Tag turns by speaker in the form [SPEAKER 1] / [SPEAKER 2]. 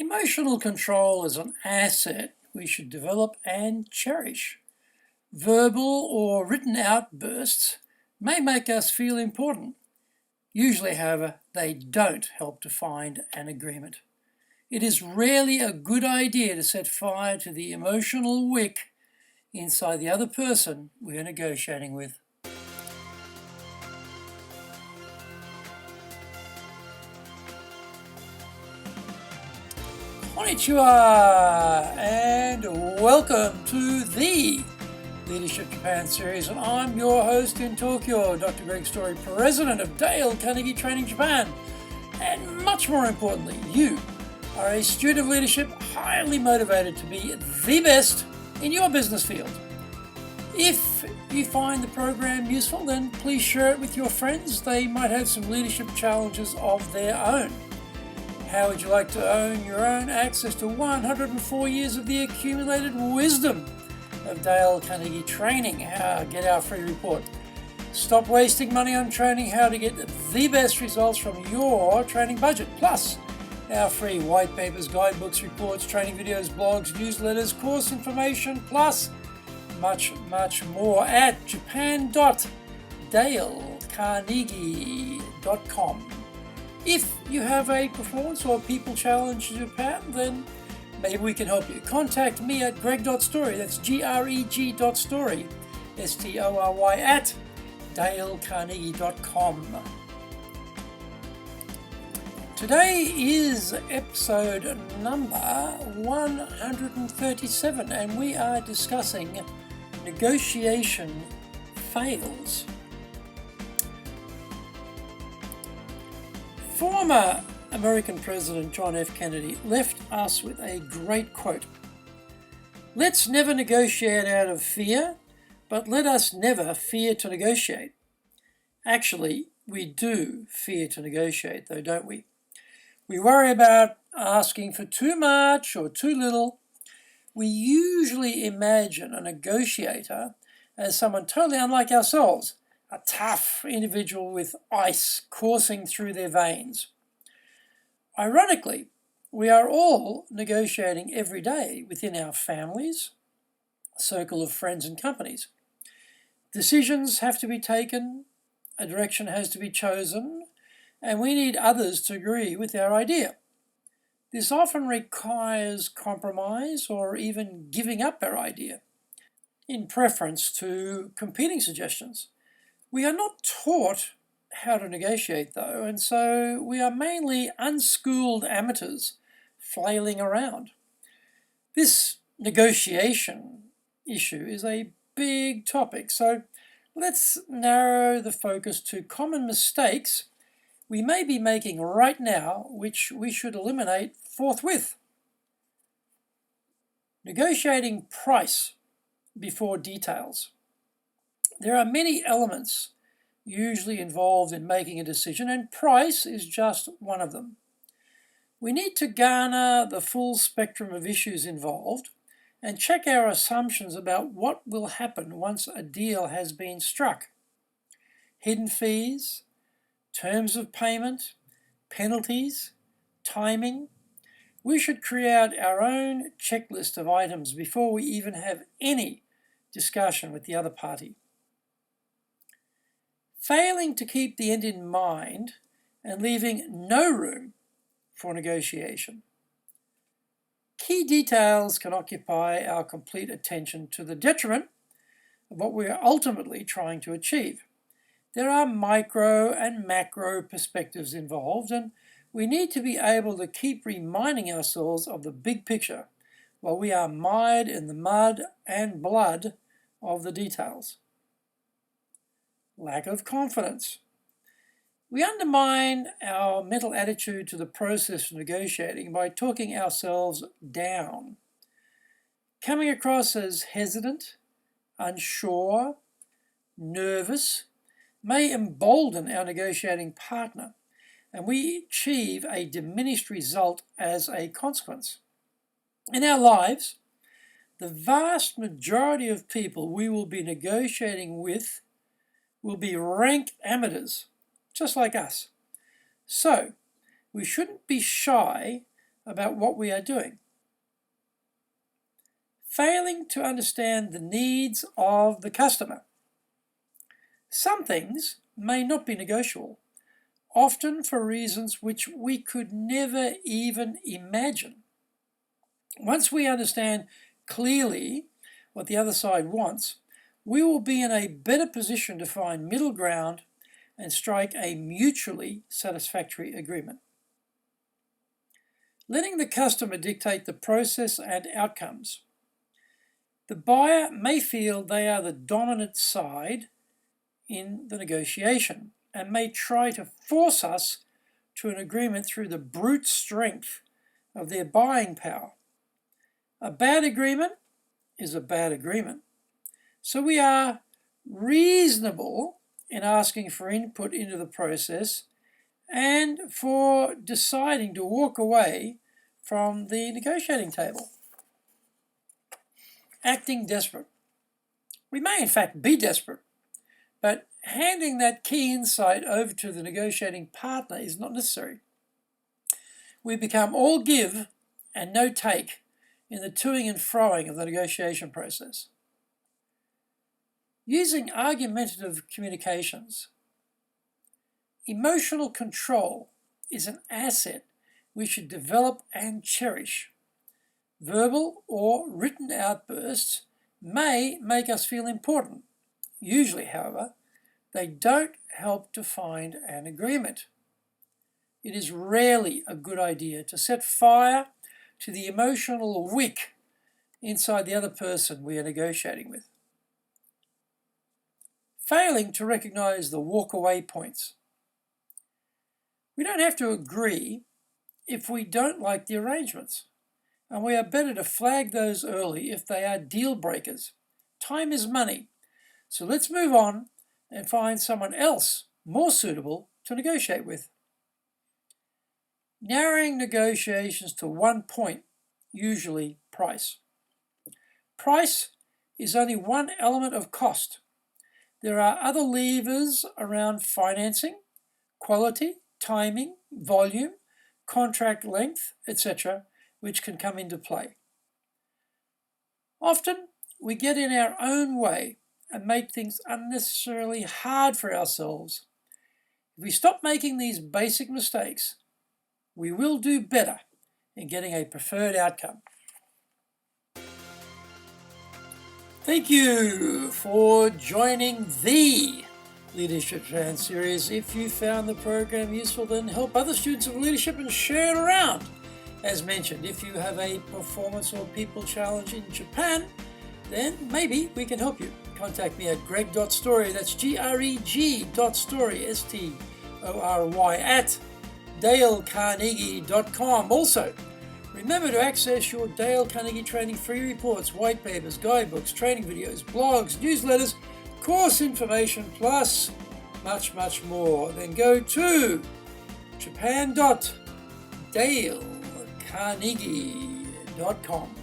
[SPEAKER 1] Emotional control is an asset we should develop and cherish. Verbal or written outbursts may make us feel important. Usually, however, they don't help to find an agreement. It is rarely a good idea to set fire to the emotional wick inside the other person we are negotiating with. Konnichiwa and welcome to the Leadership Japan series, and I'm your host in Tokyo, Dr. Greg Story, President of Dale Carnegie Training Japan. And much more importantly, you are a student of leadership highly motivated to be the best in your business field. If you find the program useful, then please share it with your friends. They might have some leadership challenges of their own. How would you like to own your own access to 104 years of the accumulated wisdom of Dale Carnegie Training? Get our free report. Stop wasting money on training, how to get the best results from your training budget. Plus, our free white papers, guidebooks, reports, training videos, blogs, newsletters, course information, plus much, much more at japan.dalecarnegie.com. If you have a performance or people challenge in Japan, then maybe we can help you. Contact me at greg.story, that's greg.story, STORY, at dalecarnegie.com. Today is episode number 137, and we are discussing negotiation fails. Former American President John F. Kennedy left us with a great quote. "Let's never negotiate out of fear, but let us never fear to negotiate." Actually, we do fear to negotiate, though, don't we? We worry about asking for too much or too little. We usually imagine a negotiator as someone totally unlike ourselves, a tough individual with ice coursing through their veins. Ironically, we are all negotiating every day within our families, circle of friends and companies. Decisions have to be taken, a direction has to be chosen, and we need others to agree with our idea. This often requires compromise or even giving up our idea in preference to competing suggestions. We are not taught how to negotiate, though, and so we are mainly unschooled amateurs flailing around. This negotiation issue is a big topic, so let's narrow the focus to common mistakes we may be making right now, which we should eliminate forthwith. Negotiating price before details. There are many elements usually involved in making a decision, and price is just one of them. We need to garner the full spectrum of issues involved and check our assumptions about what will happen once a deal has been struck. Hidden fees, terms of payment, penalties, timing. We should create our own checklist of items before we even have any discussion with the other party. Failing to keep the end in mind and leaving no room for negotiation. Key details can occupy our complete attention to the detriment of what we are ultimately trying to achieve. There are micro and macro perspectives involved, and we need to be able to keep reminding ourselves of the big picture while we are mired in the mud and blood of the details. Lack of confidence. We undermine our mental attitude to the process of negotiating by talking ourselves down. Coming across as hesitant, unsure, nervous may embolden our negotiating partner, and we achieve a diminished result as a consequence. In our lives, the vast majority of people we will be negotiating with will be rank amateurs, just like us. So, we shouldn't be shy about what we are doing. Failing to understand the needs of the customer. Some things may not be negotiable, often for reasons which we could never even imagine. Once we understand clearly what the other side wants, we will be in a better position to find middle ground and strike a mutually satisfactory agreement. Letting the customer dictate the process and outcomes. The buyer may feel they are the dominant side in the negotiation and may try to force us to an agreement through the brute strength of their buying power. A bad agreement is a bad agreement. So we are reasonable in asking for input into the process and for deciding to walk away from the negotiating table. Acting desperate. We may in fact be desperate, but handing that key insight over to the negotiating partner is not necessary. We become all give and no take in the toing and froing of the negotiation process. Using argumentative communications. Emotional control is an asset we should develop and cherish. Verbal or written outbursts may make us feel important. Usually, however, they don't help to find an agreement. It is rarely a good idea to set fire to the emotional wick inside the other person we are negotiating with. Failing to recognize the walk-away points. We don't have to agree if we don't like the arrangements, and we are better to flag those early if they are deal breakers. Time is money, so let's move on and find someone else more suitable to negotiate with. Narrowing negotiations to one point, usually price. Price is only one element of cost. There are other levers around financing, quality, timing, volume, contract length, etc., which can come into play. Often, we get in our own way and make things unnecessarily hard for ourselves. If we stop making these basic mistakes, we will do better in getting a preferred outcome. Thank you for joining the Leadership Japan series. If you found the program useful, then help other students of leadership and share it around. As mentioned, if you have a performance or people challenge in Japan, then maybe we can help you. Contact me at greg.story, that's greg.story, S-T-O-R-Y, at dalecarnegie.com. Also, remember to access your Dale Carnegie Training free reports, white papers, guidebooks, training videos, blogs, newsletters, course information, plus much, much more. Then go to japan.dalecarnegie.com.